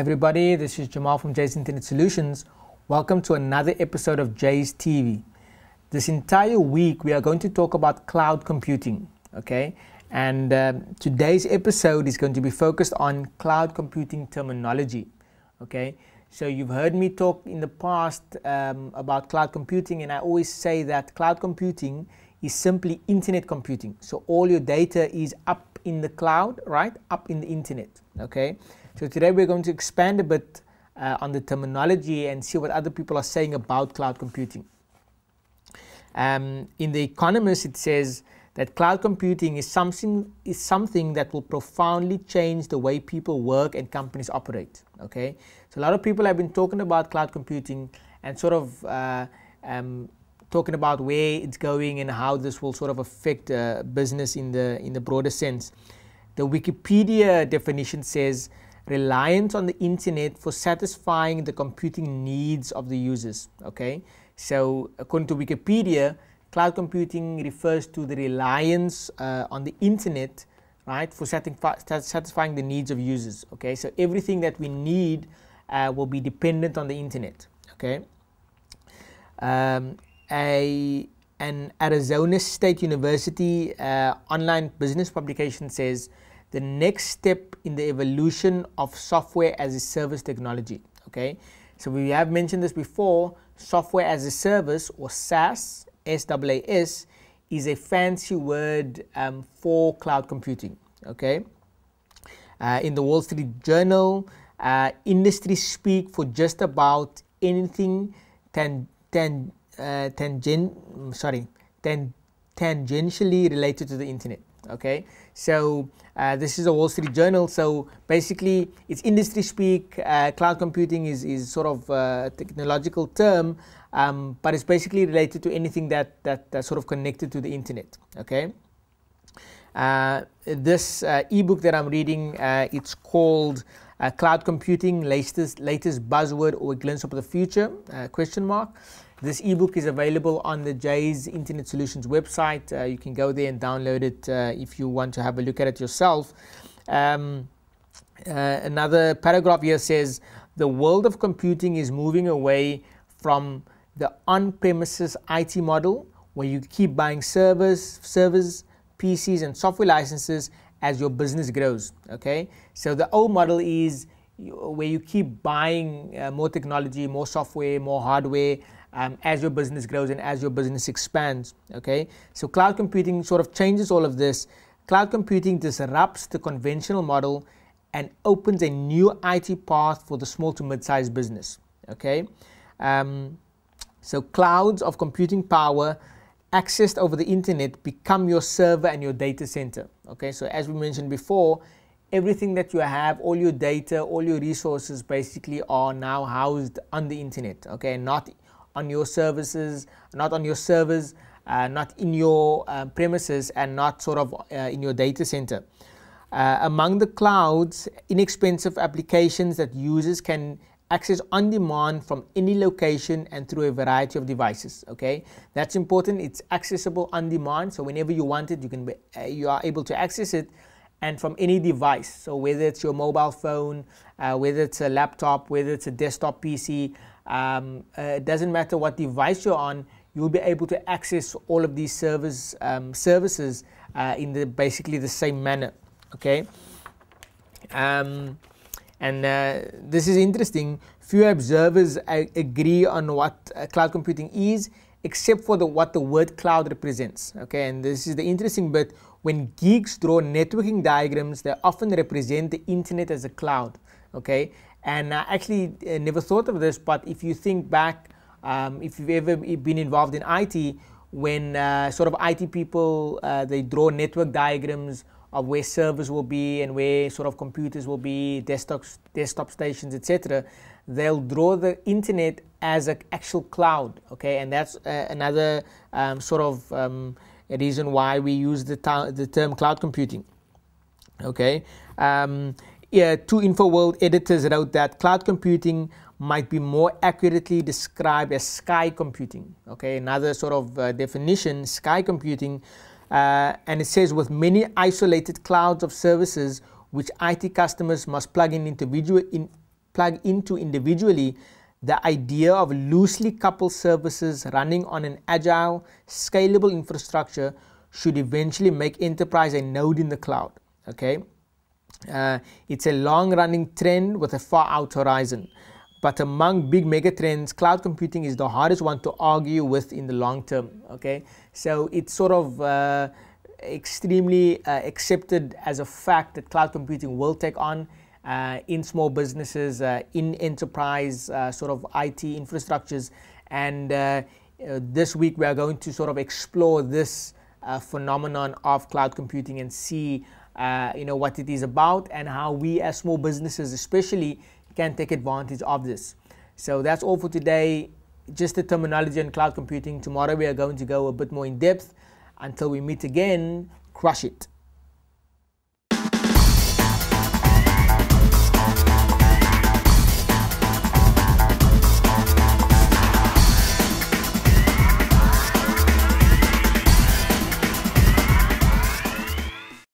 everybody, this is Jamal from Jayz Internet Solutions. Welcome to another episode of Jayz TV. This entire week we are going to talk about cloud computing, okay? And today's episode is going to be focused on cloud computing terminology, okay? So you've heard me talk in the past about cloud computing, and I always say that cloud computing is simply internet computing. So all your data is up in the cloud, right? Up in the internet, okay? So today we're going to expand a bit on the terminology and see what other people are saying about cloud computing. In The Economist, it says that cloud computing is something that will profoundly change the way people work and companies operate. Okay, so a lot of people have been talking about cloud computing and sort of talking about where it's going and how this will sort of affect business in the broader sense. The Wikipedia definition says reliance on the internet for satisfying the computing needs of the users. Okay, so according to Wikipedia, cloud computing refers to the reliance on the internet, right, for satisfying the needs of users. Okay, so everything that we need will be dependent on the internet. Okay, an Arizona State University online business publication says the next step in the evolution of software as a service technology. Okay, so we have mentioned this before. Software as a service, or SaaS, SaaS, is a fancy word for cloud computing. Okay, in the Wall Street Journal, industry speak for just about anything tangentially related to the internet. Okay, so this is a Wall Street Journal. So basically, it's industry speak. Cloud computing is sort of a technological term, but it's basically related to anything that's sort of connected to the internet. Okay. This ebook that I'm reading, it's called "Cloud Computing: Latest Buzzword or a Glimpse of the Future?" Question mark. This ebook is available on the Jayz Internet Solutions website. You can go there and download it if you want to have a look at it yourself. Another paragraph here says, the world of computing is moving away from the on-premises IT model, where you keep buying servers, PCs, and software licenses as your business grows. Okay, so the old model is where you keep buying more technology, more software, more hardware, as your business grows and as your business expands. Okay, so cloud computing sort of changes all of this. Cloud computing disrupts the conventional model and opens a new IT path for the small to mid-sized business. Okay, so clouds of computing power accessed over the internet become your server and your data center. Okay, so as we mentioned before, everything that you have, all your data, all your resources basically are now housed on the internet. Okay, not on your services, not on your servers, not in your premises, and not sort of in your data center. Among the clouds, inexpensive applications that users can access on demand from any location and through a variety of devices. Okay, that's important. It's accessible on demand, so whenever you want it, you are able to access it, and from any device. So whether it's your mobile phone, whether it's a laptop, whether it's a desktop PC, it doesn't matter what device you're on, you'll be able to access all of these services in basically the same manner. Okay, this is interesting. Few observers agree on what cloud computing is, except for what the word cloud represents. Okay, and this is the interesting bit. When geeks draw networking diagrams, they often represent the internet as a cloud. Okay, and I actually never thought of this, but if you think back, if you've ever been involved in IT, when sort of IT people, they draw network diagrams of where servers will be and where sort of computers will be, desktop stations, etc., they'll draw the internet as an actual cloud. Okay, and that's another sort of a reason why we use the term cloud computing. Okay, two InfoWorld editors wrote that cloud computing might be more accurately described as sky computing. Okay, another sort of definition, sky computing, and it says with many isolated clouds of services which IT customers must plug in plug into individually, the idea of loosely coupled services running on an agile, scalable infrastructure should eventually make enterprise a node in the cloud. Okay, it's a long-running trend with a far-out horizon. But among big mega trends, cloud computing is the hardest one to argue with in the long term. Okay, so it's sort of extremely accepted as a fact that cloud computing will take on in small businesses, in enterprise sort of IT infrastructures. And this week we are going to sort of explore this phenomenon of cloud computing and see what it is about and how we as small businesses especially can take advantage of this. So that's all for today. Just the terminology on cloud computing. Tomorrow we are going to go a bit more in depth. Until we meet again, crush it.